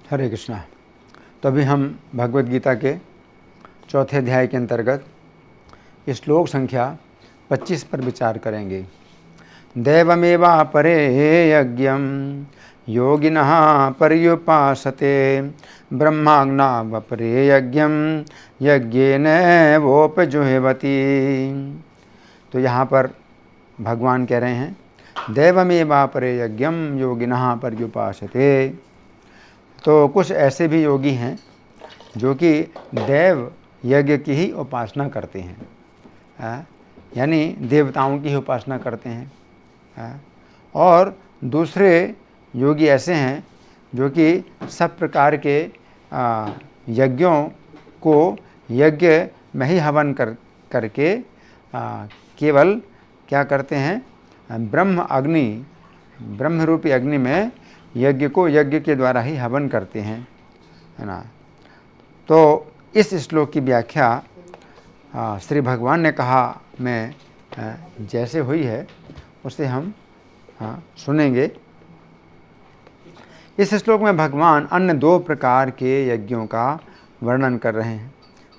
हरे कृष्णा। तो अभी हम भगवद गीता के चौथे अध्याय के अंतर्गत श्लोक संख्या 25 पर विचार करेंगे। दैवमेवा परे यज्ञम योगिनः पर्युपासते ब्रह्माज्ञावपरे यज्ञम यज्ञेन वोपजुह्वति। तो यहाँ पर भगवान कह रहे हैं दैवमेवा परे यज्ञम योगिनः पर्युपासते। तो कुछ ऐसे भी योगी हैं जो कि देव यज्ञ की ही उपासना करते हैं, यानी देवताओं की ही उपासना करते हैं। और दूसरे योगी ऐसे हैं जो कि सब प्रकार के यज्ञों को यज्ञ में ही हवन करके केवल क्या करते हैं, ब्रह्म रूपी अग्नि में यज्ञ को यज्ञ के द्वारा ही हवन करते हैं, है ना। तो इस श्लोक की व्याख्या श्री भगवान ने कहा में जैसे हुई है उसे हम सुनेंगे। इस श्लोक में भगवान अन्य दो प्रकार के यज्ञों का वर्णन कर रहे हैं।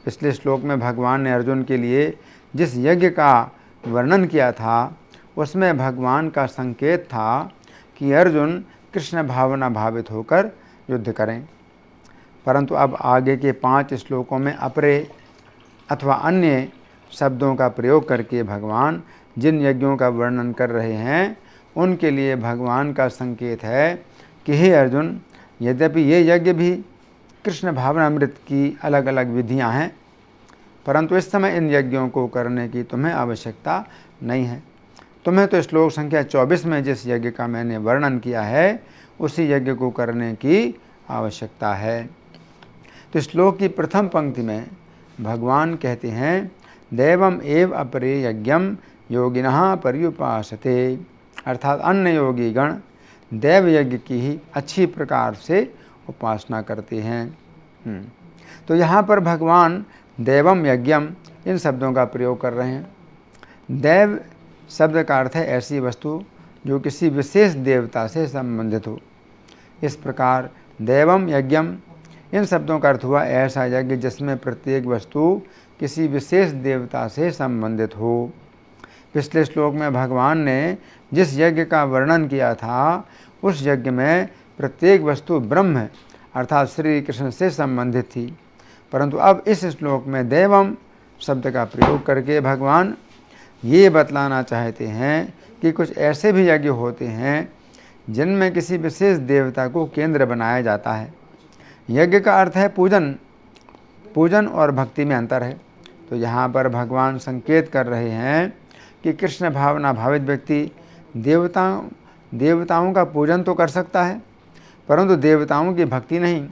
पिछले श्लोक में भगवान ने अर्जुन के लिए जिस यज्ञ का वर्णन किया था उसमें भगवान का संकेत था कि अर्जुन कृष्ण भावना भावित होकर युद्ध करें। परंतु अब आगे के 5 श्लोकों में अपरे अथवा अन्य शब्दों का प्रयोग करके भगवान जिन यज्ञों का वर्णन कर रहे हैं उनके लिए भगवान का संकेत है कि हे अर्जुन, यद्यपि ये यज्ञ भी कृष्ण भावनामृत की अलग अलग विधियां हैं, परंतु इस समय इन यज्ञों को करने की तुम्हें आवश्यकता नहीं है। तुम्हें तो श्लोक संख्या 24 में जिस यज्ञ का मैंने वर्णन किया है उसी यज्ञ को करने की आवश्यकता है। तो श्लोक की प्रथम पंक्ति में भगवान कहते हैं दैवम एव अपरे यज्ञम योगिनः पर्युपासते, अर्थात अन्य योगी गण देव यज्ञ की ही अच्छी प्रकार से उपासना करते हैं। तो यहाँ पर भगवान देवम यज्ञम इन शब्दों का प्रयोग कर रहे हैं। देव शब्द का अर्थ है ऐसी वस्तु जो किसी विशेष देवता से संबंधित हो। इस प्रकार देवम यज्ञम इन शब्दों का अर्थ हुआ ऐसा यज्ञ जिसमें प्रत्येक वस्तु किसी विशेष देवता से संबंधित हो। पिछले श्लोक में भगवान ने जिस यज्ञ का वर्णन किया था उस यज्ञ में प्रत्येक वस्तु ब्रह्म अर्थात श्री कृष्ण से संबंधित थी, परंतु अब इस श्लोक में देवम शब्द का प्रयोग करके भगवान ये बतलाना चाहते हैं कि कुछ ऐसे भी यज्ञ होते हैं जिनमें किसी विशेष देवता को केंद्र बनाया जाता है। यज्ञ का अर्थ है पूजन और भक्ति में अंतर है। तो यहाँ पर भगवान संकेत कर रहे हैं कि कृष्ण भावना भावित व्यक्ति देवताओं का पूजन तो कर सकता है परंतु देवताओं की भक्ति नहीं।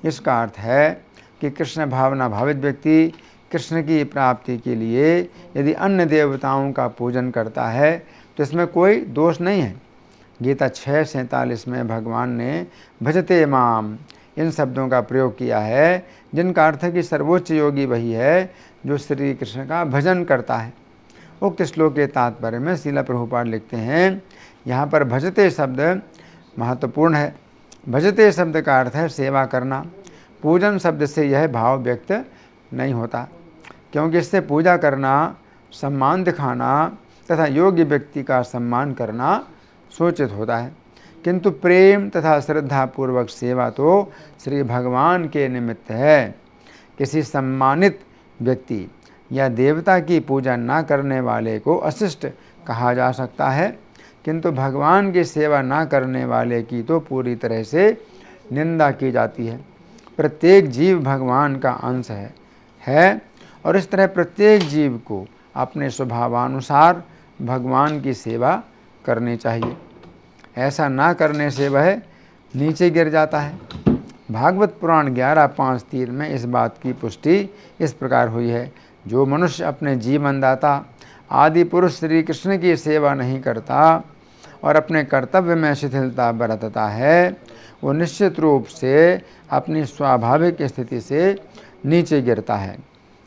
इसका अर्थ है कि कृष्ण भावना भावित व्यक्ति कृष्ण की प्राप्ति के लिए यदि अन्य देवताओं का पूजन करता है तो इसमें कोई दोष नहीं है। गीता 6:47 में भगवान ने भजते माम इन शब्दों का प्रयोग किया है जिनका अर्थ है कि सर्वोच्च योगी वही है जो श्री कृष्ण का भजन करता है। उक्त श्लोक के तात्पर्य में श्रील प्रभुपाद लिखते हैं यहाँ पर भजते शब्द महत्वपूर्ण है। भजते शब्द का अर्थ है सेवा करना। पूजन शब्द से यह भाव व्यक्त नहीं होता क्योंकि इससे पूजा करना, सम्मान दिखाना तथा योग्य व्यक्ति का सम्मान करना सूचित होता है, किंतु प्रेम तथा श्रद्धा पूर्वक सेवा तो श्री भगवान के निमित्त है। किसी सम्मानित व्यक्ति या देवता की पूजा न करने वाले को अशिष्ट कहा जा सकता है, किंतु भगवान की सेवा न करने वाले की तो पूरी तरह से निंदा की जाती है। प्रत्येक जीव भगवान का अंश है और इस तरह प्रत्येक जीव को अपने स्वभावानुसार भगवान की सेवा करनी चाहिए। ऐसा ना करने से वह नीचे गिर जाता है। भागवत पुराण 11:5-3 में इस बात की पुष्टि इस प्रकार हुई है, जो मनुष्य अपने जीवनदाता आदि पुरुष श्री कृष्ण की सेवा नहीं करता और अपने कर्तव्य में शिथिलता बरतता है वो निश्चित रूप से अपनी स्वाभाविक स्थिति से नीचे गिरता है।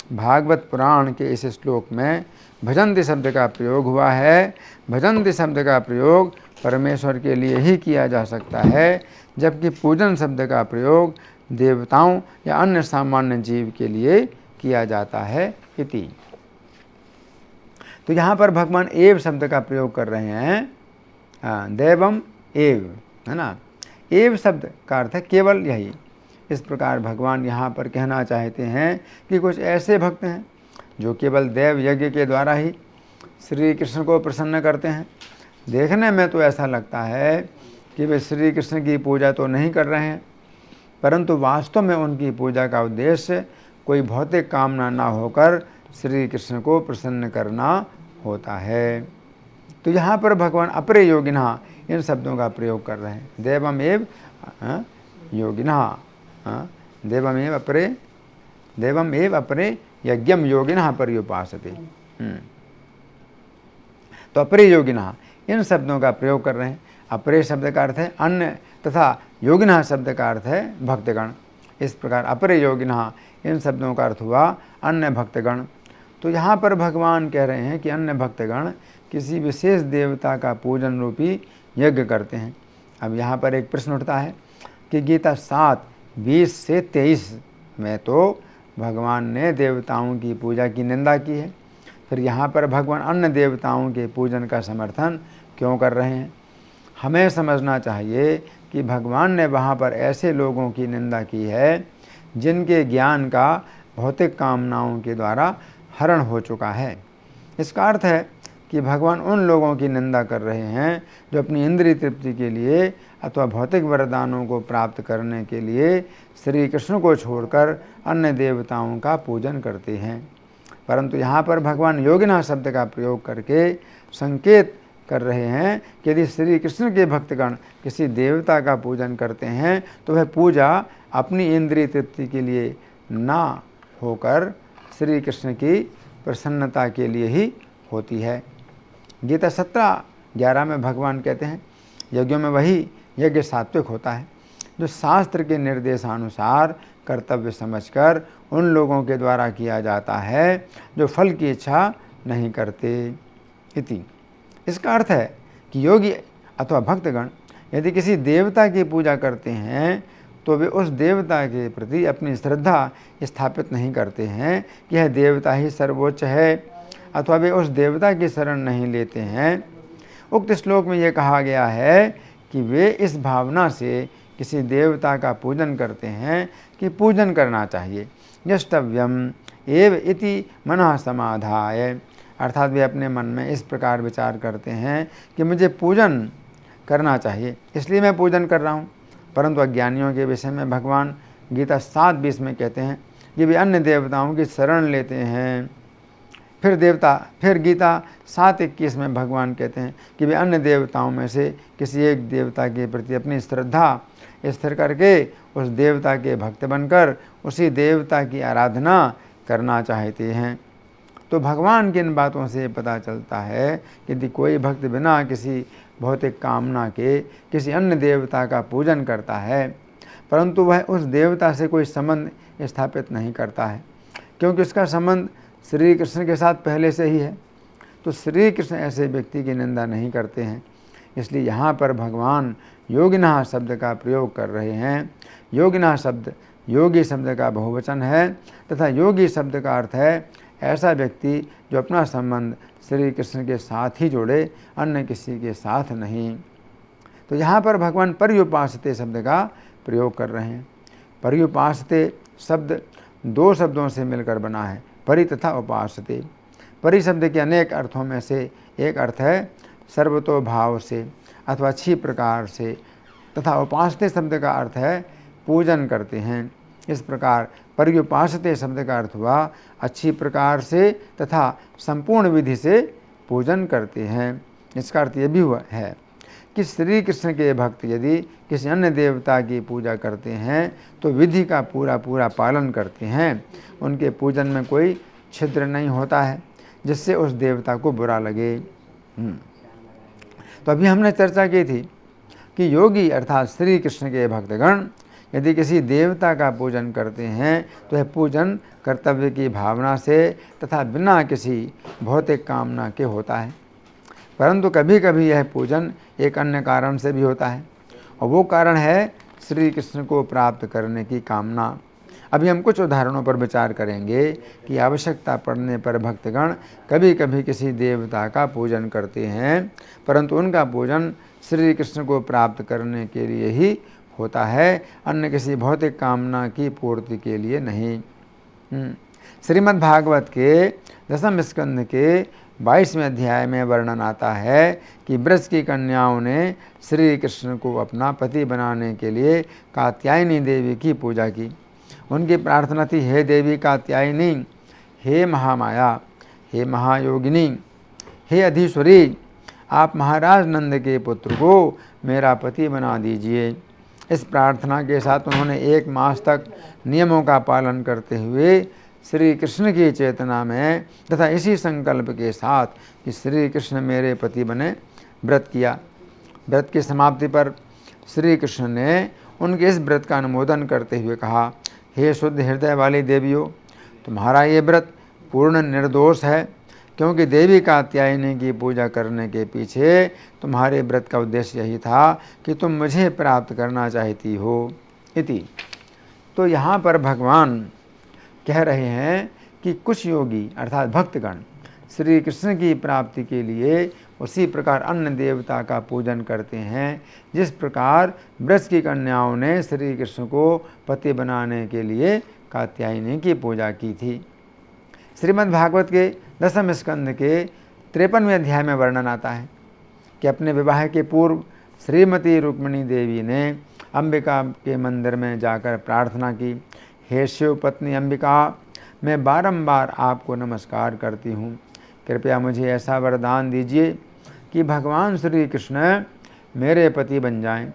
भागवत पुराण के इस श्लोक में भजन्ति शब्द का प्रयोग हुआ है। भजन्ति शब्द का प्रयोग परमेश्वर के लिए ही किया जा सकता है, जबकि पूजन शब्द का प्रयोग देवताओं या अन्य सामान्य जीव के लिए किया जाता है इति। तो यहाँ पर भगवान एव शब्द का प्रयोग कर रहे हैं, देवम एव, है ना। एव शब्द का अर्थ है केवल यही। इस प्रकार भगवान यहाँ पर कहना चाहते हैं कि कुछ ऐसे भक्त हैं जो केवल देव यज्ञ के द्वारा ही श्री कृष्ण को प्रसन्न करते हैं। देखने में तो ऐसा लगता है कि वे श्री कृष्ण की पूजा तो नहीं कर रहे हैं, परंतु वास्तव में उनकी पूजा का उद्देश्य कोई भौतिक कामना ना होकर श्री कृष्ण को प्रसन्न करना होता है। तो यहाँ पर भगवान अपरे योगिना इन शब्दों का प्रयोग कर रहे हैं। देवमेव योगिना, देवमेव अपरे यज्ञम योगिना पर्युपासते। तो अपरे योगिना इन शब्दों का प्रयोग कर रहे हैं। अपरे शब्द का अर्थ है अन्य तथा योगिना शब्द का अर्थ है भक्तगण। इस प्रकार अपरे योगिना इन शब्दों का अर्थ हुआ अन्य भक्तगण। तो यहाँ पर भगवान कह रहे हैं कि अन्य भक्तगण किसी विशेष देवता का पूजन रूपी यज्ञ करते हैं। अब यहाँ पर एक प्रश्न उठता है कि गीता 7:20 से 23 में तो भगवान ने देवताओं की पूजा की निंदा की है, फिर यहाँ पर भगवान अन्य देवताओं के पूजन का समर्थन क्यों कर रहे हैं? हमें समझना चाहिए कि भगवान ने वहाँ पर ऐसे लोगों की निंदा की है जिनके ज्ञान का भौतिक कामनाओं के द्वारा हरण हो चुका है। इसका अर्थ है कि भगवान उन लोगों की निंदा कर रहे हैं जो अपनी इंद्रिय तृप्ति के लिए अथवा भौतिक वरदानों को प्राप्त करने के लिए श्री कृष्ण को छोड़कर अन्य देवताओं का पूजन करते हैं। परंतु यहाँ पर भगवान योगिना शब्द का प्रयोग करके संकेत कर रहे हैं कि यदि श्री कृष्ण के भक्तगण किसी देवता का पूजन करते हैं तो वह पूजा अपनी इंद्रिय तृप्ति के लिए ना होकर श्री कृष्ण की प्रसन्नता के लिए ही होती है। गीता 17:11 में भगवान कहते हैं यज्ञों में वही यज्ञ सात्विक होता है जो शास्त्र के निर्देशानुसार कर्तव्य समझकर उन लोगों के द्वारा किया जाता है जो फल की इच्छा नहीं करते इति। इसका अर्थ है कि योगी अथवा भक्तगण यदि किसी देवता की पूजा करते हैं तो वे उस देवता के प्रति अपनी श्रद्धा स्थापित नहीं करते हैं कि यह देवता ही सर्वोच्च है, अथवा वे उस देवता की शरण नहीं लेते हैं। उक्त श्लोक में यह कहा गया है कि वे इस भावना से किसी देवता का पूजन करते हैं कि पूजन करना चाहिए। यष्टव्यम एव इति मनः समाधाय, अर्थात वे अपने मन में इस प्रकार विचार करते हैं कि मुझे पूजन करना चाहिए इसलिए मैं पूजन कर रहा हूँ। परंतु अज्ञानियों के विषय में भगवान गीता 7:20 में कहते हैं कि वे अन्य देवताओं की शरण लेते हैं। फिर गीता 7:21 में भगवान कहते हैं कि वे अन्य देवताओं में से किसी एक देवता के प्रति अपनी श्रद्धा स्थिर करके उस देवता के भक्त बनकर उसी देवता की आराधना करना चाहते हैं। तो भगवान की इन बातों से पता चलता है कि यदि कोई भक्त बिना किसी भौतिक कामना के किसी अन्य देवता का पूजन करता है परंतु वह उस देवता से कोई संबंध स्थापित नहीं करता है क्योंकि उसका संबंध श्री कृष्ण के साथ पहले से ही है, तो श्री कृष्ण ऐसे व्यक्ति की निंदा नहीं करते हैं। इसलिए यहाँ पर भगवान योगिना शब्द का प्रयोग कर रहे हैं। योगिना शब्द योगी शब्द का बहुवचन है तथा योगी शब्द का अर्थ है ऐसा व्यक्ति जो अपना संबंध श्री कृष्ण के साथ ही जोड़े, अन्य किसी के साथ नहीं। तो यहाँ पर भगवान पर्युपासते शब्द का प्रयोग कर रहे हैं। पर्युपासते शब्द 2 शब्दों से मिलकर बना है, परि तथा उपासते। परि शब्द के अनेक अर्थों में से एक अर्थ है सर्वतोभाव से अथवा अच्छी प्रकार से, तथा उपासते शब्द का अर्थ है पूजन करते हैं। इस प्रकार पर्युपासते शब्द का अर्थ हुआ अच्छी प्रकार से तथा संपूर्ण विधि से पूजन करते हैं। इसका अर्थ यह भी हुआ है कि श्री कृष्ण के भक्त यदि किसी अन्य देवता की पूजा करते हैं तो विधि का पूरा पालन करते हैं। उनके पूजन में कोई छिद्र नहीं होता है जिससे उस देवता को बुरा लगे। तो अभी हमने चर्चा की थी कि योगी अर्थात श्री कृष्ण के भक्तगण यदि किसी देवता का पूजन करते हैं तो यह पूजन कर्तव्य की भावना से तथा बिना किसी भौतिक कामना के होता है। परंतु कभी कभी यह पूजन एक अन्य कारण से भी होता है, और वो कारण है श्री कृष्ण को प्राप्त करने की कामना। अभी हम कुछ उदाहरणों पर विचार करेंगे कि आवश्यकता पड़ने पर भक्तगण कभी कभी किसी देवता का पूजन करते हैं, परंतु उनका पूजन श्री कृष्ण को प्राप्त करने के लिए ही होता है, अन्य किसी भौतिक कामना की पूर्ति के लिए नहीं। श्रीमद् भागवत के 10वें स्कंद के 22वें अध्याय में वर्णन आता है कि ब्रज की कन्याओं ने श्री कृष्ण को अपना पति बनाने के लिए कात्यायनी देवी की पूजा की। उनकी प्रार्थना थी, हे देवी कात्यायनी, हे महामाया, हे महायोगिनी, हे अधीश्वरी, आप महाराज नंद के पुत्र को मेरा पति बना दीजिए। इस प्रार्थना के साथ उन्होंने 1 मास तक नियमों का पालन करते हुए श्री कृष्ण की चेतना में तथा इसी संकल्प के साथ कि श्री कृष्ण मेरे पति बने व्रत किया। व्रत की समाप्ति पर श्री कृष्ण ने उनके इस व्रत का अनुमोदन करते हुए कहा, हे शुद्ध हृदय वाली देवियों, तुम्हारा ये व्रत पूर्ण निर्दोष है, क्योंकि देवी कात्यायनी की पूजा करने के पीछे तुम्हारे व्रत का उद्देश्य यही था कि तुम मुझे प्राप्त करना चाहती हो इति। तो यहाँ पर भगवान कह रहे हैं कि कुछ योगी अर्थात भक्तगण श्री कृष्ण की प्राप्ति के लिए उसी प्रकार अन्य देवता का पूजन करते हैं, जिस प्रकार ब्रज की कन्याओं ने श्री कृष्ण को पति बनाने के लिए कात्यायनी की पूजा की थी। श्रीमद् भागवत के 10वें स्कंद के 53वें अध्याय में वर्णन आता है कि अपने विवाह के पूर्व श्रीमती रुक्मिणी देवी ने अंबिका के मंदिर में जाकर प्रार्थना की, हे शिव पत्नी अंबिका, मैं बारंबार आपको नमस्कार करती हूँ, कृपया मुझे ऐसा वरदान दीजिए कि भगवान श्री कृष्ण मेरे पति बन जाएं।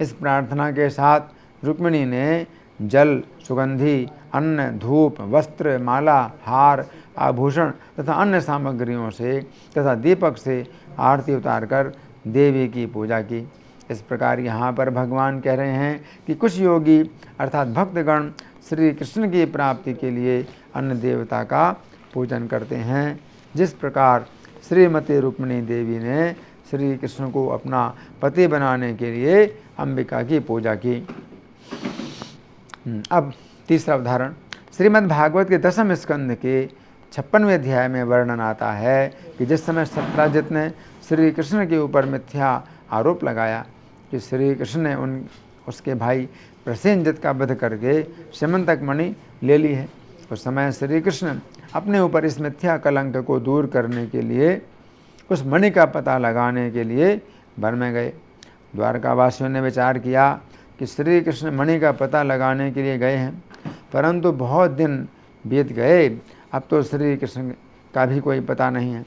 इस प्रार्थना के साथ रुक्मिणी ने जल, सुगंधि, अन्न, धूप, वस्त्र, माला, हार, आभूषण तथा अन्य सामग्रियों से तथा दीपक से आरती उतारकर देवी की पूजा की। इस प्रकार यहाँ पर भगवान कह रहे हैं कि कुछ योगी अर्थात भक्तगण श्री कृष्ण की प्राप्ति के लिए अन्य देवता का पूजन करते हैं, जिस प्रकार श्रीमती रुक्मिणी देवी ने श्री कृष्ण को अपना पति बनाने के लिए अंबिका की पूजा की। अब तीसरा उदाहरण श्रीमद् भागवत के 10वें स्कंद के 56वें अध्याय में वर्णन आता है कि जिस समय सत्राजित ने श्री कृष्ण के ऊपर मिथ्या आरोप लगाया कि श्री कृष्ण ने उसके भाई प्रसेनजित का वध करके स्यमंतक मणि ले ली है, उस समय श्री कृष्ण अपने ऊपर इस मिथ्या कलंक को दूर करने के लिए उस मणि का पता लगाने के लिए वन में गए। द्वारकावासियों ने विचार किया कि श्री कृष्ण मणि का पता लगाने के लिए गए हैं, परंतु बहुत दिन बीत गए, अब तो श्री कृष्ण का भी कोई पता नहीं है।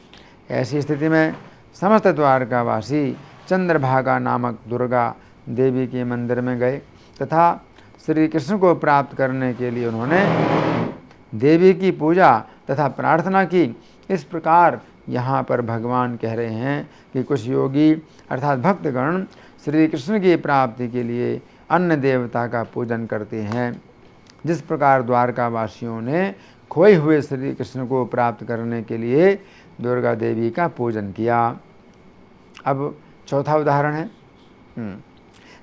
ऐसी स्थिति में समस्त द्वारकावासी चंद्रभागा नामक दुर्गा देवी के मंदिर में गए तथा श्री कृष्ण को प्राप्त करने के लिए उन्होंने देवी की पूजा तथा प्रार्थना की। इस प्रकार यहाँ पर भगवान कह रहे हैं कि कुछ योगी अर्थात भक्तगण श्री कृष्ण की प्राप्ति के लिए अन्य देवता का पूजन करते हैं, जिस प्रकार द्वारकावासियों ने खोए हुए श्री कृष्ण को प्राप्त करने के लिए दुर्गा देवी का पूजन किया। अब चौथा उदाहरण है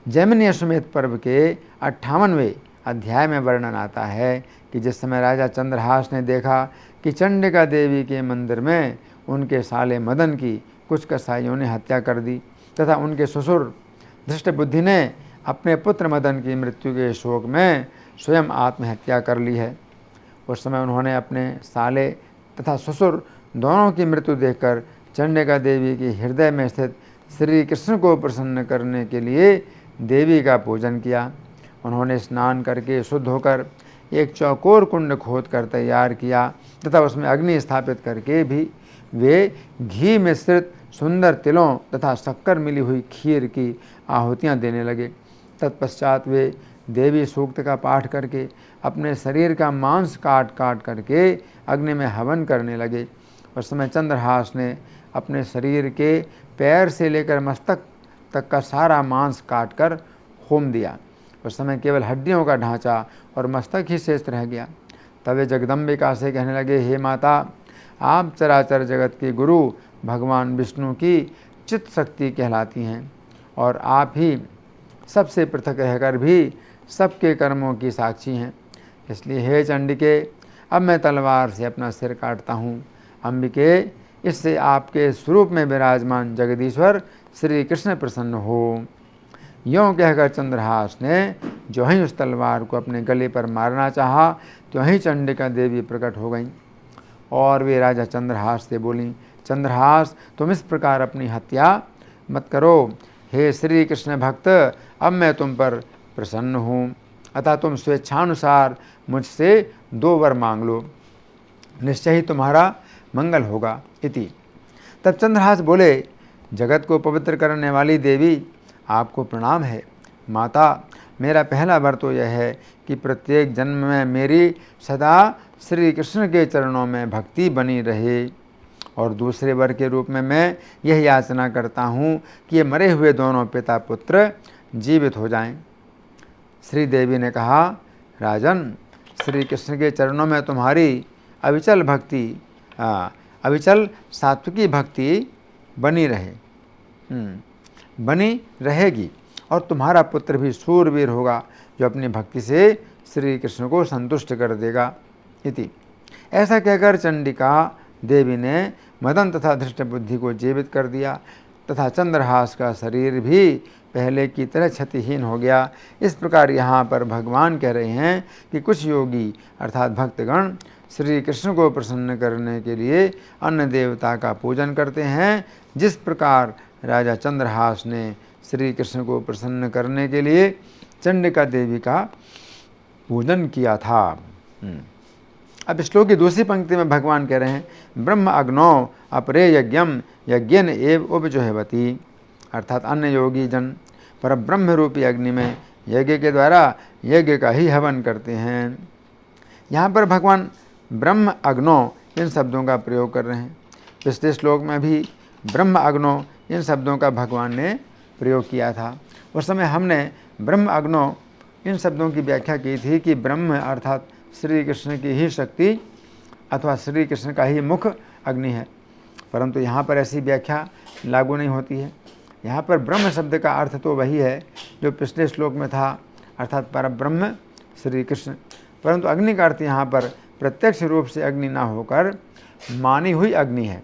जैमिनी अश्वमेध पर्व के 58वें अध्याय में वर्णन आता है कि जिस समय राजा चंद्रहास ने देखा कि चंडिका देवी के मंदिर में उनके साले मदन की कुछ कसाईयों ने हत्या कर दी तथा उनके ससुर धृष्टबुद्धि ने अपने पुत्र मदन की मृत्यु के शोक में स्वयं आत्महत्या कर ली है, उस समय उन्होंने अपने साले तथा ससुर दोनों की मृत्यु देखकर चंडिका देवी के हृदय में स्थित श्री कृष्ण को प्रसन्न करने के लिए देवी का पूजन किया। उन्होंने स्नान करके शुद्ध होकर एक चौकोर कुंड खोद कर तैयार किया तथा उसमें अग्नि स्थापित करके भी वे घी मिश्रित सुंदर तिलों तथा शक्कर मिली हुई खीर की आहुतियाँ देने लगे। तत्पश्चात वे देवी सूक्त का पाठ करके अपने शरीर का मांस काट काट करके अग्नि में हवन करने लगे। उस समय चंद्रहास ने अपने शरीर के पैर से लेकर मस्तक तक का सारा मांस काट कर होम दिया। उस समय केवल हड्डियों का ढांचा और मस्तक ही शेष रह गया। तब वे जगदम्बिका से कहने लगे, हे माता, आप चराचर जगत के गुरु भगवान विष्णु की चित्त शक्ति कहलाती हैं और आप ही सबसे पृथक रहकर भी सबके कर्मों की साक्षी हैं। इसलिए हे चंडिके, अब मैं तलवार से अपना सिर काटता हूँ। अंबिके, इससे आपके स्वरूप में विराजमान जगदीश्वर श्री कृष्ण प्रसन्न हो। यों कहकर चंद्रहास ने जो ही उस तलवार को अपने गले पर मारना चाहा, त्यों ही चंडिका देवी प्रकट हो गईं और वे राजा चंद्रहास से बोलीं, चंद्रहास, तुम इस प्रकार अपनी हत्या मत करो। हे श्री कृष्ण भक्त, अब मैं तुम पर प्रसन्न हूँ, अतः तुम स्वेच्छानुसार मुझसे 2 वर मांग लो, निश्चय ही तुम्हारा मंगल होगा। इति। तब चंद्रहास बोले, जगत को पवित्र करने वाली देवी, आपको प्रणाम है। माता, मेरा पहला वर तो यह है कि प्रत्येक जन्म में मेरी सदा श्री कृष्ण के चरणों में भक्ति बनी रहे, और दूसरे वर के रूप में मैं यह याचना करता हूँ कि ये मरे हुए दोनों पिता पुत्र जीवित हो जाएं। श्री देवी ने कहा, राजन, श्री कृष्ण के चरणों में तुम्हारी अविचल भक्ति, अविचल सात्विकी भक्ति बनी रहेगी, और तुम्हारा पुत्र भी शूरवीर होगा, जो अपनी भक्ति से श्री कृष्ण को संतुष्ट कर देगा। इति। ऐसा कहकर चंडिका देवी ने मदन तथा धृष्ट बुद्धि को जीवित कर दिया तथा चंद्रहास का शरीर भी पहले की तरह क्षतिहीन हो गया। इस प्रकार यहाँ पर भगवान कह रहे हैं कि कुछ योगी अर्थात भक्तगण श्री कृष्ण को प्रसन्न करने के लिए अन्य देवता का पूजन करते हैं, जिस प्रकार राजा चंद्रहास ने श्री कृष्ण को प्रसन्न करने के लिए चंडिका देवी का पूजन किया था। अब श्लोक की दूसरी पंक्ति में भगवान कह रहे हैं, ब्रह्म अग्नौ अपरे यज्ञम यज्ञेन एव उपजुह्वति, अर्थात अन्य योगी जन पर ब्रह्म रूपी अग्नि में यज्ञ के द्वारा यज्ञ का ही हवन करते हैं। यहाँ पर भगवान ब्रह्म अग्नौ इन शब्दों का प्रयोग कर रहे हैं। पिछले श्लोक में भी ब्रह्म अग्नौ इन शब्दों का भगवान ने प्रयोग किया था। उस समय हमने ब्रह्म अग्नौ इन शब्दों की व्याख्या की थी कि ब्रह्म अर्थात श्री कृष्ण की ही शक्ति अथवा श्री कृष्ण का ही मुख अग्नि है, परंतु यहाँ पर ऐसी व्याख्या लागू नहीं होती है। यहाँ पर ब्रह्म शब्द का अर्थ तो वही है जो पिछले श्लोक में था, अर्थात परब्रह्म श्री कृष्ण, परंतु अग्नि का अर्थ यहाँ पर प्रत्यक्ष रूप से अग्नि ना होकर मानी हुई अग्नि है।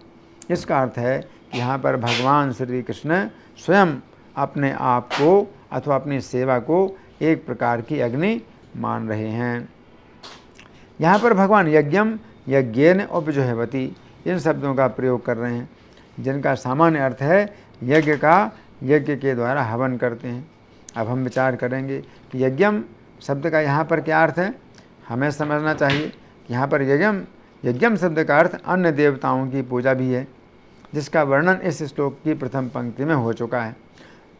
इसका अर्थ है कि यहाँ पर भगवान श्री कृष्ण स्वयं अपने आप को अथवा अपनी सेवा को एक प्रकार की अग्नि मान रहे हैं। यहाँ पर भगवान यज्ञम यज्ञेन उपजुह्वति इन शब्दों का प्रयोग कर रहे हैं, जिनका सामान्य अर्थ है यज्ञ का यज्ञ के द्वारा हवन करते हैं। अब हम विचार करेंगे कि यज्ञम शब्द का यहाँ पर क्या अर्थ है। हमें समझना चाहिए कि यहाँ पर यज्ञम शब्द का अर्थ अन्य देवताओं की पूजा भी है, जिसका वर्णन इस श्लोक की प्रथम पंक्ति में हो चुका है,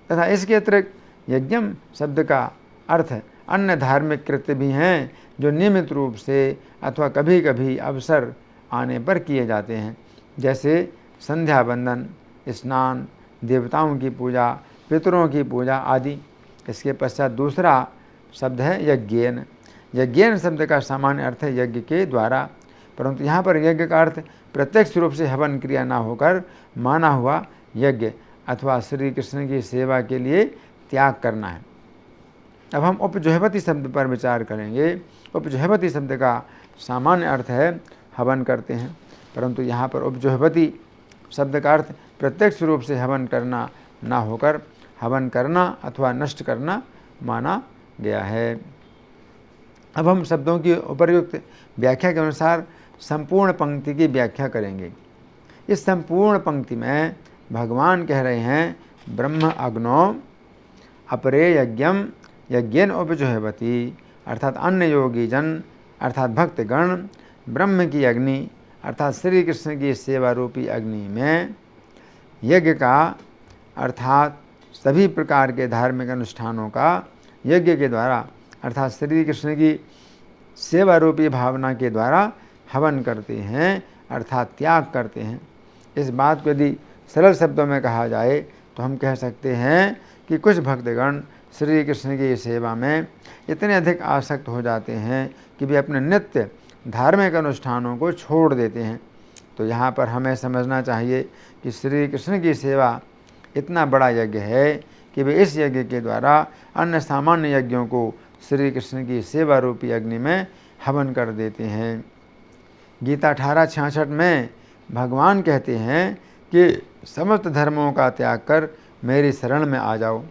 तथा इसके अतिरिक्त यज्ञम शब्द का अर्थ अन्य धार्मिक कृत्य भी हैं जो नियमित रूप से अथवा कभी कभी अवसर आने पर किए जाते हैं, जैसे संध्या बंदन, स्नान, देवताओं की पूजा, पितरों की पूजा आदि। इसके पश्चात दूसरा शब्द है यज्ञेन। यज्ञेन शब्द का सामान्य अर्थ है यज्ञ के द्वारा, परंतु यहाँ पर यज्ञ का अर्थ प्रत्यक्ष रूप से हवन क्रिया न होकर माना हुआ यज्ञ अथवा श्री कृष्ण की सेवा के लिए त्याग करना है। अब हम उपजुह्वति शब्द पर विचार करेंगे। उपजुह्वति शब्द का सामान्य अर्थ है हवन करते हैं, परंतु यहाँ पर उपजुह्वति शब्द का अर्थ प्रत्यक्ष रूप से हवन करना ना होकर हवन करना अथवा नष्ट करना माना गया है। अब हम शब्दों की उपर्युक्त व्याख्या के अनुसार संपूर्ण पंक्ति की व्याख्या करेंगे। इस संपूर्ण पंक्ति में भगवान कह रहे हैं, ब्रह्म अग्नौ अपरे यज्ञम यज्ञेन उपजुह्वति, अर्थात अन्य योगी जन अर्थात भक्तगण ब्रह्म की अग्नि अर्थात श्री कृष्ण की सेवा रूपी अग्नि में यज्ञ का अर्थात सभी प्रकार के धार्मिक अनुष्ठानों का यज्ञ के द्वारा अर्थात श्री कृष्ण की सेवा रूपी भावना के द्वारा हवन करते हैं, अर्थात त्याग करते हैं। इस बात को यदि सरल शब्दों में कहा जाए तो हम कह सकते हैं कि कुछ भक्तगण श्री कृष्ण की सेवा में इतने अधिक आसक्त हो जाते हैं कि वे अपने नित्य धार्मिक अनुष्ठानों को छोड़ देते हैं। तो यहाँ पर हमें समझना चाहिए कि श्री कृष्ण की सेवा इतना बड़ा यज्ञ है कि वे इस यज्ञ के द्वारा अन्य सामान्य यज्ञों को श्री कृष्ण की सेवा रूपी अग्नि में हवन कर देते हैं। गीता 18:66 में भगवान कहते हैं कि समस्त धर्मों का त्याग कर मेरी शरण में आ जाओ।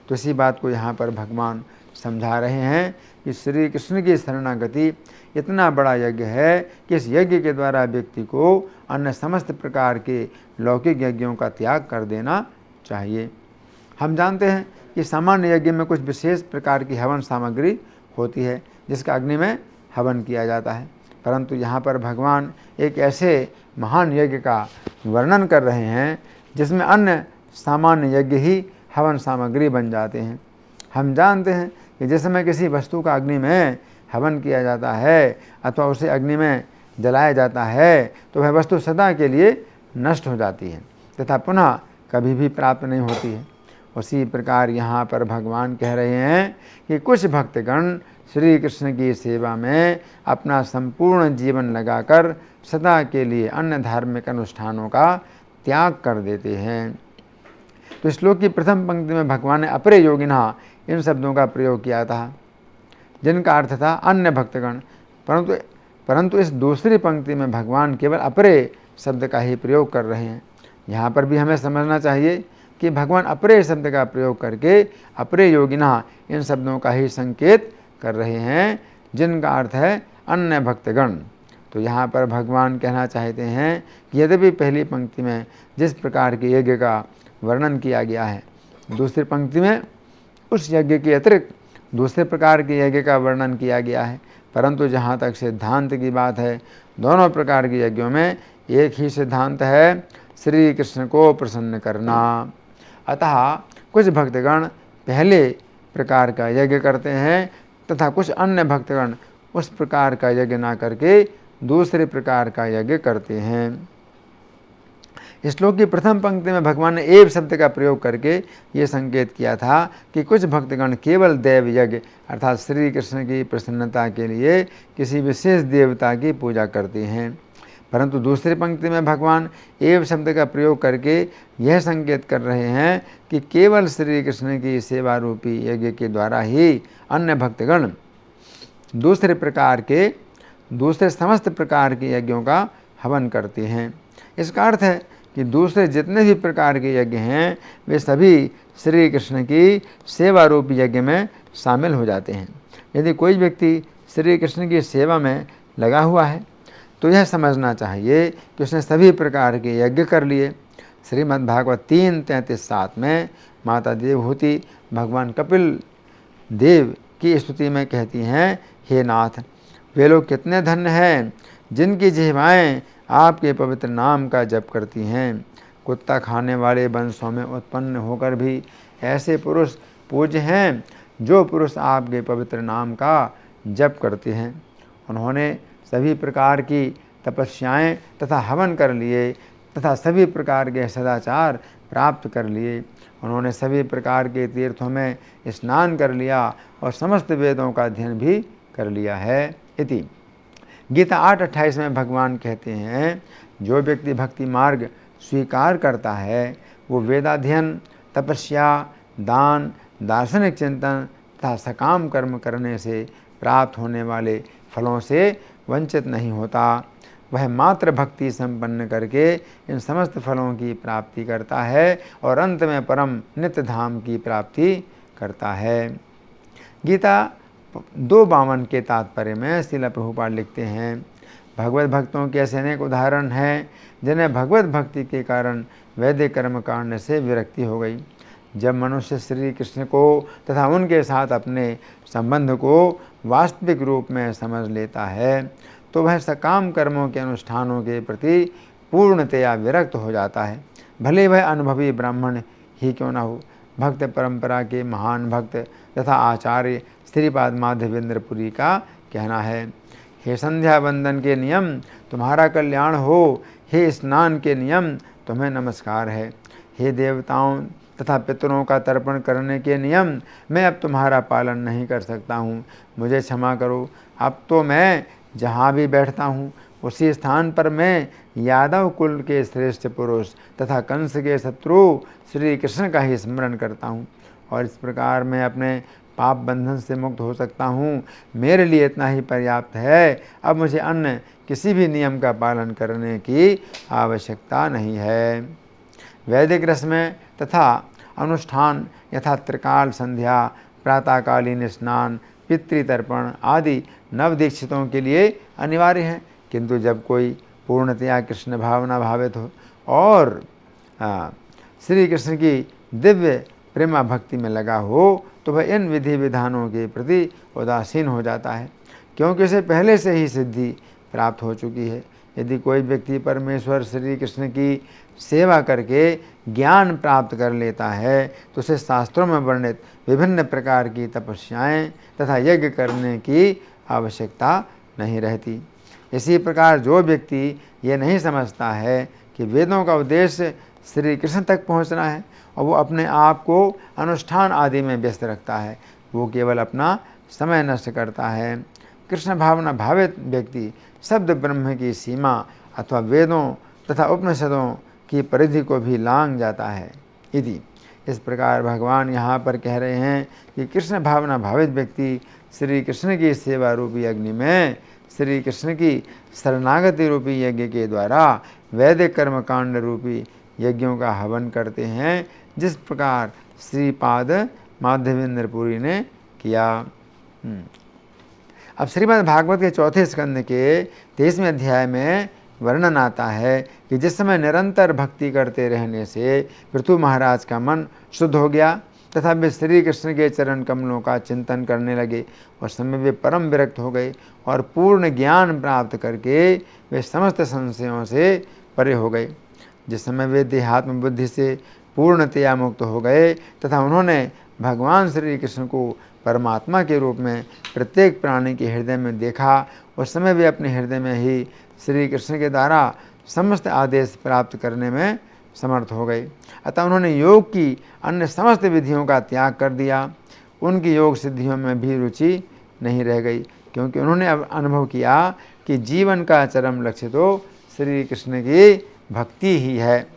तो इसी बात को यहाँ पर भगवान समझा रहे हैं कि श्री कृष्ण की शरणागति इतना बड़ा यज्ञ है कि इस यज्ञ के द्वारा व्यक्ति को अन्य समस्त प्रकार के लौकिक यज्ञों का त्याग कर देना चाहिए। हम जानते हैं कि सामान्य यज्ञ में कुछ विशेष प्रकार की हवन सामग्री होती है जिसका अग्नि में हवन किया जाता है, परंतु यहाँ पर भगवान एक ऐसे महान यज्ञ का वर्णन कर रहे हैं जिसमें अन्य सामान्य यज्ञ ही हवन सामग्री बन जाते हैं। हम जानते हैं कि जिस समय किसी वस्तु का अग्नि में हवन किया जाता है अथवा उसे अग्नि में जलाया जाता है तो वह वस्तु सदा के लिए नष्ट हो जाती है तथा पुनः कभी भी प्राप्त नहीं होती है। उसी प्रकार यहाँ पर भगवान कह रहे हैं कि कुछ भक्तगण श्री कृष्ण की सेवा में अपना संपूर्ण जीवन लगाकर सदा के लिए अन्य धार्मिक अनुष्ठानों का त्याग कर देते हैं। तो श्लोक की प्रथम पंक्ति में भगवान ने अपरे योगिना इन शब्दों का प्रयोग किया था जिनका अर्थ था अन्य भक्तगण, परंतु इस दूसरी पंक्ति में भगवान केवल अपरे शब्द का ही प्रयोग कर रहे हैं। यहाँ पर भी हमें समझना चाहिए कि भगवान अपरे शब्द का प्रयोग करके अपरे योगिना इन शब्दों का ही संकेत कर रहे हैं जिनका अर्थ है अन्य भक्तगण। तो यहाँ पर भगवान कहना चाहते हैं कि यद्यपि पहली पंक्ति में जिस प्रकार के यज्ञ का वर्णन किया गया है, दूसरी पंक्ति में उस यज्ञ के अतिरिक्त दूसरे प्रकार के यज्ञ का वर्णन किया गया है, परंतु जहाँ तक सिद्धांत की बात है दोनों प्रकार के यज्ञों में एक ही सिद्धांत है, श्री कृष्ण को प्रसन्न करना। अतः कुछ भक्तगण पहले प्रकार का यज्ञ करते हैं तथा कुछ अन्य भक्तगण उस प्रकार का यज्ञ ना करके दूसरे प्रकार का यज्ञ करते हैं। इस श्लोक की प्रथम पंक्ति में भगवान ने एव शब्द का प्रयोग करके ये संकेत किया था कि कुछ भक्तगण केवल देव यज्ञ अर्थात श्री कृष्ण की प्रसन्नता के लिए किसी विशेष देवता की पूजा करते हैं, परंतु दूसरी पंक्ति में भगवान एव शब्द का प्रयोग करके यह संकेत कर रहे हैं कि केवल श्री कृष्ण की सेवा रूपी यज्ञ के द्वारा ही अन्य भक्तगण दूसरे समस्त प्रकार के यज्ञों का हवन करते हैं। इसका अर्थ है कि दूसरे जितने भी प्रकार के यज्ञ हैं वे सभी श्री कृष्ण की सेवा रूपी यज्ञ में शामिल हो जाते हैं। यदि कोई व्यक्ति श्री कृष्ण की सेवा में लगा हुआ है तो यह समझना चाहिए कि उसने सभी प्रकार के यज्ञ कर लिए। श्रीमद्भागवत 3:33-7 में माता देवहूति भगवान कपिल देव की स्तुति में कहती हैं, हे नाथ, वे लोग कितने धन्य हैं जिनकी जिह्वाएं आपके पवित्र नाम का जप करती हैं। कुत्ता खाने वाले वंशों में उत्पन्न होकर भी ऐसे पुरुष पूज्य हैं जो पुरुष आपके पवित्र नाम का जप करते हैं। उन्होंने सभी प्रकार की तपस्याएं तथा हवन कर लिए तथा सभी प्रकार के सदाचार प्राप्त कर लिए। उन्होंने सभी प्रकार के तीर्थों में स्नान कर लिया और समस्त वेदों का अध्ययन भी कर लिया है। इति गीता 8:28 में भगवान कहते हैं, जो व्यक्ति भक्ति मार्ग स्वीकार करता है वो वेदाध्ययन, तपस्या, दान, दार्शनिक चिंतन तथा सकाम कर्म करने से प्राप्त होने वाले फलों से वंचित नहीं होता। वह मात्र भक्ति संपन्न करके इन समस्त फलों की प्राप्ति करता है और अंत में परम नित्य धाम की प्राप्ति करता है। गीता 2:52 के तात्पर्य में श्रील प्रभुपाद लिखते हैं, भगवत भक्तों के ऐसे अनेक उदाहरण हैं जिन्हें भगवत भक्ति के कारण वैदिक कर्म कांड से विरक्ति हो गई। जब मनुष्य श्री कृष्ण को तथा उनके साथ अपने संबंध को वास्तविक रूप में समझ लेता है तो वह सकाम कर्मों के अनुष्ठानों के प्रति पूर्णतया विरक्त हो जाता है, भले वह अनुभवी ब्राह्मण ही क्यों न हो। भक्त परंपरा के महान भक्त तथा आचार्य श्रीपाद माधवेंद्र पुरी का कहना है, हे संध्या वंदन के नियम तुम्हारा कल्याण हो, हे स्नान के नियम तुम्हें नमस्कार है, हे देवताओं तथा पितरों का तर्पण करने के नियम मैं अब तुम्हारा पालन नहीं कर सकता हूँ, मुझे क्षमा करो। अब तो मैं जहाँ भी बैठता हूँ उसी स्थान पर मैं यादव कुल के श्रेष्ठ पुरुष तथा कंस के शत्रु श्री कृष्ण का ही स्मरण करता हूँ, और इस प्रकार मैं अपने पाप बंधन से मुक्त हो सकता हूँ। मेरे लिए इतना ही पर्याप्त है। अब मुझे अन्य किसी भी नियम का पालन करने की आवश्यकता नहीं है। वैदिक रस्में तथा अनुष्ठान यथा त्रिकाल संध्या, प्रातःकालीन स्नान, पितृतर्पण आदि नवदीक्षितों के लिए अनिवार्य हैं, किंतु जब कोई पूर्णतया कृष्ण भावना भावित हो और श्री कृष्ण की दिव्य प्रेमा भक्ति में लगा हो, तो वह इन विधि विधानों के प्रति उदासीन हो जाता है, क्योंकि उसे पहले से ही सिद्धि प्राप्त हो चुकी है। यदि कोई व्यक्ति परमेश्वर श्री कृष्ण की सेवा करके ज्ञान प्राप्त कर लेता है, तो उसे शास्त्रों में वर्णित विभिन्न प्रकार की तपस्याएं तथा यज्ञ करने की आवश्यकता नहीं रहती। इसी प्रकार जो व्यक्ति ये नहीं समझता है कि वेदों का उद्देश्य श्री कृष्ण तक पहुंचना है और वो अपने आप को अनुष्ठान आदि में व्यस्त रखता है, वो केवल अपना समय नष्ट करता है। कृष्ण भावना भावित व्यक्ति शब्द ब्रह्म की सीमा अथवा वेदों तथा उपनिषदों की परिधि को भी लांघ जाता है। यदि इस प्रकार भगवान यहाँ पर कह रहे हैं कि कृष्ण भावना भावित व्यक्ति श्री कृष्ण की सेवा रूपी अग्नि में श्री कृष्ण की शरणागति रूपी यज्ञ के द्वारा वैदिक कर्मकांड रूपी यज्ञों का हवन करते हैं, जिस प्रकार श्रीपाद माधवेंद्र पुरी ने किया। अब श्रीमद् भागवत के चौथे स्कंद के 23वें अध्याय में वर्णन आता है कि जिस समय निरंतर भक्ति करते रहने से पृथु महाराज का मन शुद्ध हो गया तथा वे श्री कृष्ण के चरण कमलों का चिंतन करने लगे, उस समय वे परम विरक्त हो गए और पूर्ण ज्ञान प्राप्त करके वे समस्त संशयों से परे हो गए। जिस समय वे देहात्म बुद्धि से पूर्णतया मुक्त हो गए तथा उन्होंने भगवान श्री कृष्ण को परमात्मा के रूप में प्रत्येक प्राणी के हृदय में देखा, उस समय वे अपने हृदय में ही श्री कृष्ण के द्वारा समस्त आदेश प्राप्त करने में समर्थ हो गए। अतः उन्होंने योग की अन्य समस्त विधियों का त्याग कर दिया। उनकी योग सिद्धियों में भी रुचि नहीं रह गई, क्योंकि उन्होंने अब अनुभव किया कि जीवन का चरम लक्ष्य तो श्री कृष्ण की भक्ति ही है।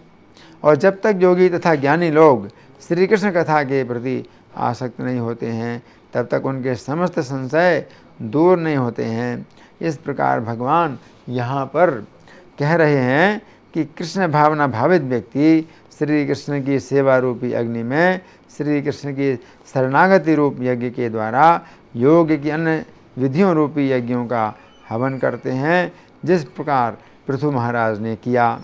और जब तक योगी तथा ज्ञानी लोग श्री कृष्ण कथा के प्रति आसक्त नहीं होते हैं, तब तक उनके समस्त संशय दूर नहीं होते हैं। इस प्रकार भगवान यहाँ पर कह रहे हैं कि कृष्ण भावना भावित व्यक्ति श्री कृष्ण की सेवा रूपी अग्नि में श्री कृष्ण की शरणागति रूप यज्ञ के द्वारा योग की अन्य विधियों रूपी यज्ञों का हवन करते हैं, जिस प्रकार पृथु महाराज ने किया।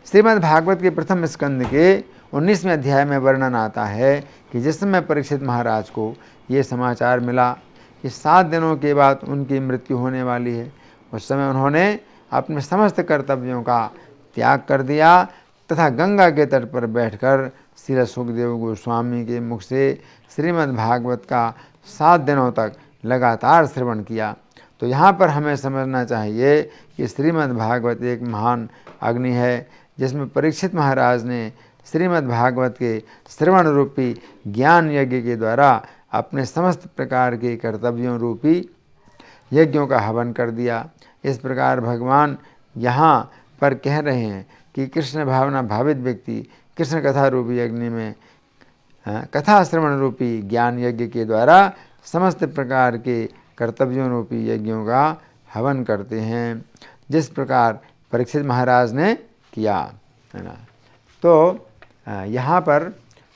श्रीमद् भागवत के प्रथम स्कंद के 19वें अध्याय में वर्णन आता है कि जिस समय परीक्षित महाराज को ये समाचार मिला कि 7 दिनों के बाद उनकी मृत्यु होने वाली है, उस समय उन्होंने अपने समस्त कर्तव्यों का त्याग कर दिया तथा गंगा के तट पर बैठकर श्री सुखदेव गोस्वामी के मुख से श्रीमद् भागवत का 7 दिनों तक लगातार श्रवण किया। तो यहाँ पर हमें समझना चाहिए कि श्रीमद् भागवत एक महान अग्नि है, जिसमें परीक्षित महाराज ने श्रीमद् भागवत के श्रवण रूपी ज्ञान यज्ञ के द्वारा अपने समस्त प्रकार के कर्तव्यों रूपी यज्ञों का हवन कर दिया। इस प्रकार भगवान यहाँ पर कह रहे हैं कि कृष्ण भावना भावित व्यक्ति कृष्ण कथा रूपी अग्नि में कथा श्रवण रूपी ज्ञान यज्ञ के द्वारा समस्त प्रकार के कर्तव्यों रूपी यज्ञों का हवन करते हैं, जिस प्रकार परीक्षित महाराज ने किया, है ना। तो यहाँ पर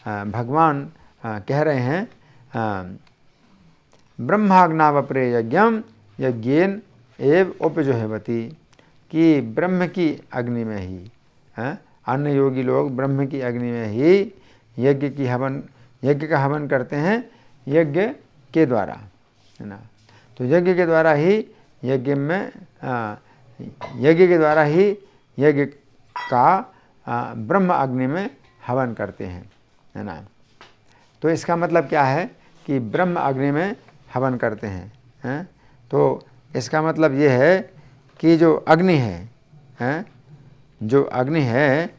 भगवान कह रहे हैं ब्रह्माग्नावप्रे यज्ञम यज्ञेन एव उपजुह्वति, कि ब्रह्म की अग्नि में ही अन्य योगी लोग ब्रह्म की अग्नि में ही यज्ञ का हवन करते हैं यज्ञ के द्वारा, है ना। तो यज्ञ के द्वारा ही यज्ञ का ब्रह्म अग्नि में हवन करते हैं, है ना। तो इसका मतलब क्या है कि ब्रह्म अग्नि में हवन करते हैं, तो इसका मतलब ये है कि जो अग्नि है, जो अग्नि है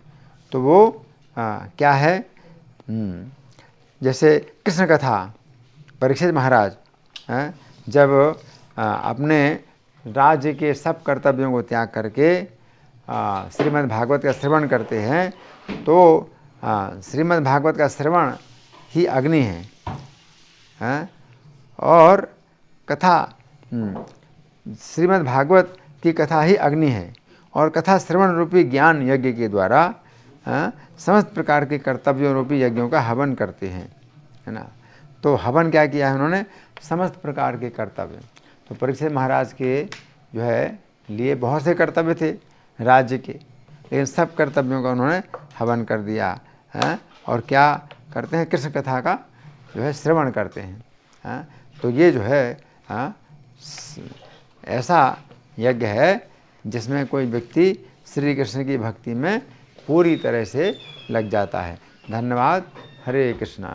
तो वो क्या है, जैसे कृष्ण कथा परीक्षित महाराज जब अपने राज्य के सब कर्तव्यों को त्याग करके श्रीमद् भागवत का श्रवण करते हैं तो श्रीमद् भागवत का श्रवण ही अग्नि है, और कथा श्रीमद् भागवत की कथा ही अग्नि है, और कथा श्रवण रूपी ज्ञान यज्ञ के द्वारा समस्त प्रकार के कर्तव्यों रूपी यज्ञों का हवन करते हैं, है ना। तो हवन क्या किया है उन्होंने? समस्त प्रकार के कर्तव्य। तो परीक्षित महाराज के जो है लिए बहुत से कर्तव्य थे राज्य के, लेकिन सब कर्तव्यों का उन्होंने हवन कर दिया है। और क्या करते हैं? कृष्ण कथा का जो है श्रवण करते हैं। तो ये जो है ऐसा यज्ञ है जिसमें कोई व्यक्ति श्री कृष्ण की भक्ति में पूरी तरह से लग जाता है। धन्यवाद। हरे कृष्णा।